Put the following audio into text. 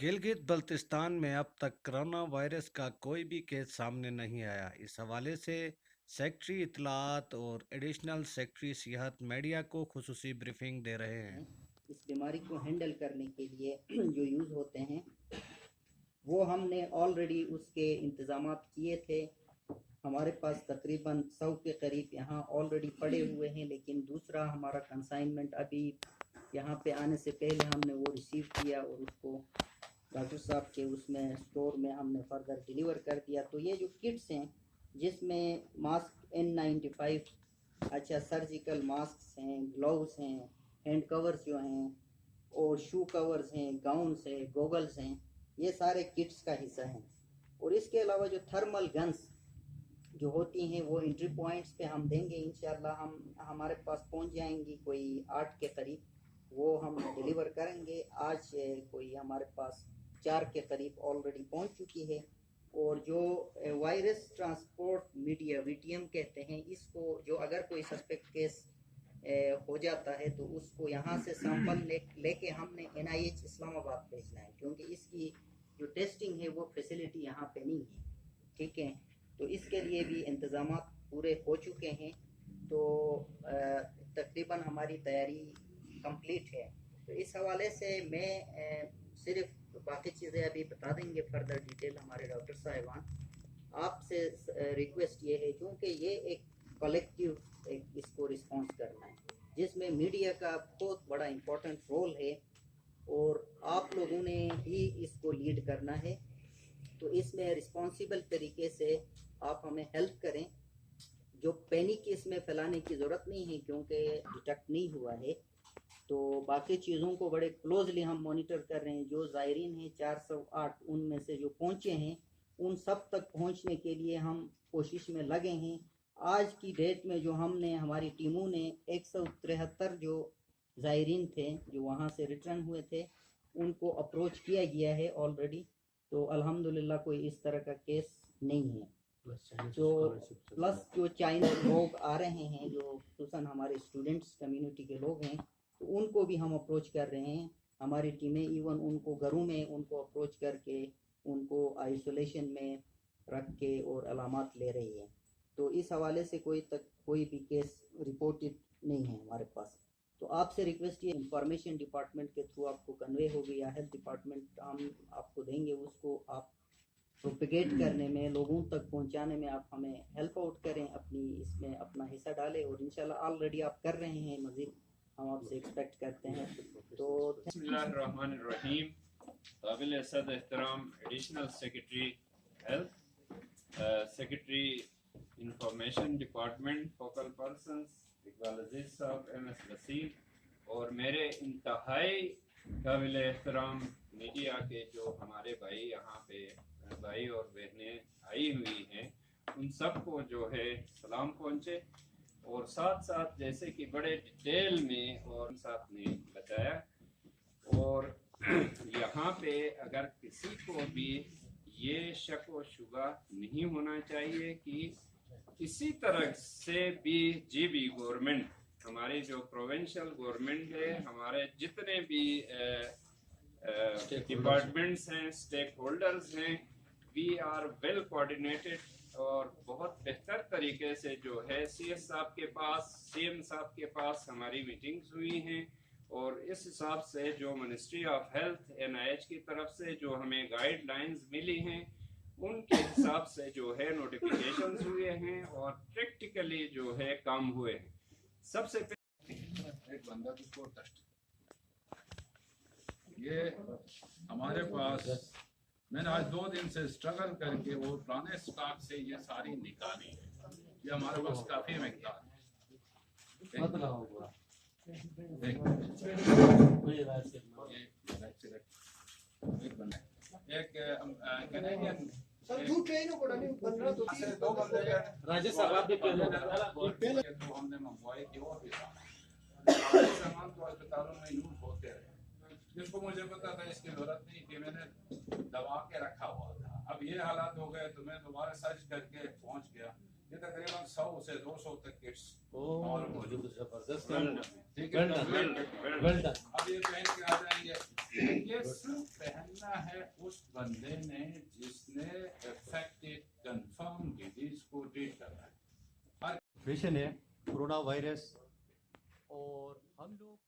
गिलगित बल्तिस्तान में अब तक कोरोना वायरस का कोई भी केस सामने नहीं आया। इस हवाले से सेक्रेटरी इत्तलात और एडिशनल सेक्रेटरी सियाहत मीडिया को खुसूसी ब्रीफिंग दे रहे हैं। इस बीमारी को हैंडल करने के लिए जो यूज़ होते हैं वो हमने ऑलरेडी उसके इंतज़ामात किए थे। हमारे पास तकरीबन 100 के करीब यहाँ ऑलरेडी पड़े हुए हैं, लेकिन दूसरा हमारा कंसाइनमेंट अभी यहाँ पे आने से पहले हमने वो रिसीव किया और उसको डॉक्टर साहब के उसमें स्टोर में हमने फर्दर डिलीवर कर दिया। तो ये जो किट्स हैं जिसमें मास्क N95, अच्छा सर्जिकल मास्क हैं, ग्लव्स हैं, हैंड कवर्स जो हैं और शू कवर्स हैं, गाउन्स हैं, गॉगल्स हैं, ये सारे किट्स का हिस्सा हैं। और इसके अलावा जो थर्मल गन्स जो होती हैं वो एंट्री पॉइंट्स पे हम देंगे इंशाल्लाह। हमारे पास पहुंच जाएंगी कोई 8 के करीब, वो हम डिलीवर करेंगे। आज कोई हमारे पास 4 के करीब ऑलरेडी पहुंच चुकी है। और जो वायरस ट्रांसपोर्ट मीडिया VTM कहते हैं, इसको जो अगर कोई सस्पेक्ट केस हो जाता है तो उसको यहाँ से सैंपल लेके हमने NIH इस्लामाबाद भेजना है, क्योंकि इसकी जो टेस्टिंग है वो फैसिलिटी यहाँ पे नहीं है। ठीक है, तो इसके लिए भी इंतज़ामात पूरे हो चुके हैं। तो तकरीबन हमारी तैयारी कंप्लीट है। तो इस हवाले से मैं सिर्फ बाकी चीज़ें अभी बता देंगे फर्दर डिटेल हमारे डॉक्टर साहिबान। आपसे रिक्वेस्ट ये है, क्योंकि ये एक कलेक्टिव इसको रिस्पॉन्स करना है जिसमें मीडिया का बहुत बड़ा इम्पोर्टेंट रोल है और आप लोगों ने ही इसको लीड करना है। तो इसमें रिस्पॉन्सिबल तरीके से आप हमें हेल्प करें। जो पैनिक इसमें फैलाने की ज़रूरत नहीं है क्योंकि डिटेक्ट नहीं हुआ है। तो बाकी चीज़ों को बड़े क्लोजली हम मॉनिटर कर रहे हैं। जो ज़ायरीन हैं 408, उनमें से जो पहुँचे हैं उन सब तक पहुँचने के लिए हम कोशिश में लगे हैं। आज की डेट में जो हमने हमारी टीमों ने 173 जो ज़ायरीन थे जो वहाँ से रिटर्न हुए थे उनको अप्रोच किया गया है ऑलरेडी। तो अल्हम्दुलिल्लाह कोई इस तरह का केस नहीं है। प्लस जो चाइनीज लोग आ रहे हैं जो खुसूसन हमारे स्टूडेंट्स कम्युनिटी के लोग हैं, तो उनको भी हम अप्रोच कर रहे हैं। हमारी टीमें इवन उनको घरों में उनको अप्रोच करके उनको आइसोलेशन में रख के और अलामात ले रही है। तो इस हवाले से कोई भी केस रिपोर्टेड नहीं है हमारे पास। तो आपसे रिक्वेस्ट ये इंफॉर्मेशन डिपार्टमेंट के थ्रू आपको कन्वे होगी या हेल्थ डिपार्टमेंट हम आपको देंगे, उसको आप प्रोपेगेट करने में, लोगों तक पहुंचाने में आप हमें हेल्प आउट करें, अपनी इसमें अपना हिस्सा डालें। और इंशाल्लाह ऑलरेडी आप कर रहे हैं, मज़ीद हम आपसे एक्सपेक्ट करते हैं। तो बिस्मिल्लाहिर्रहमानिर्रहीम। काबिल सद एहतराम additional secretary health, secretary information department, focal persons Iqbal Aziz sahab, MS Wasim और मेरे इंतहाई काबिल एहतराम मीडिया के जो हमारे भाई यहाँ पे भाई और बहनें आई हुई हैं, उन सबको जो है सलाम पहुँचे। और साथ साथ जैसे कि बड़े डिटेल में और साथ ने बताया, और यहाँ पे अगर किसी को भी ये शक व शुबा नहीं होना चाहिए कि किसी तरह से भी गवर्नमेंट, हमारी जो प्रोविंशियल गवर्नमेंट है, हमारे जितने भी डिपार्टमेंट्स हैं, स्टेक होल्डर्स हैं, वी आर वेल कोऑर्डिनेटेड और बहुत बेहतर तरीके से जो है CS साहब के पास, CM साहब के पास हमारी मीटिंग्स हुई हैं। और इस हिसाब से जो मिनिस्ट्री ऑफ हेल्थ NIH की तरफ से जो हमें गाइडलाइंस मिली हैं उनके हिसाब से जो है नोटिफिकेशंस हुए हैं और प्रैक्टिकली जो है काम हुए हैं। सबसे एक बंदा जिसको टेस्ट ये हमारे पास, मैंने आज 2 दिन से स्ट्रगल करके वो पुराने स्टॉक से ये सारी निकाली है। ये हमारे पास काफी मिकदार है। एक कैनेडियन राजेश साहब भी पहले तो हमने मंगवाई थी और भी सामान तो अस्पतालों में यूज होते रहे, जिसको मुझे पता था इसकी जरूरत नहीं थी, मैंने दबा के रखा हुआ था। अब ये हालात हो गए तो मैं दोबारा सर्च करके पहुंच गया। ये तकरीबन 100 से 200 तक किट्स और जबरदस्त। ठीक है। अब ये पहन के आ जाएंगे, ये सिर्फ पहनने ढूंढना है उस बंदे ने जिसने इफेक्टेड कंफर्म डिजीज को ट्रीट करना है। पेशेंट है कोरोना वायरस और हम लोग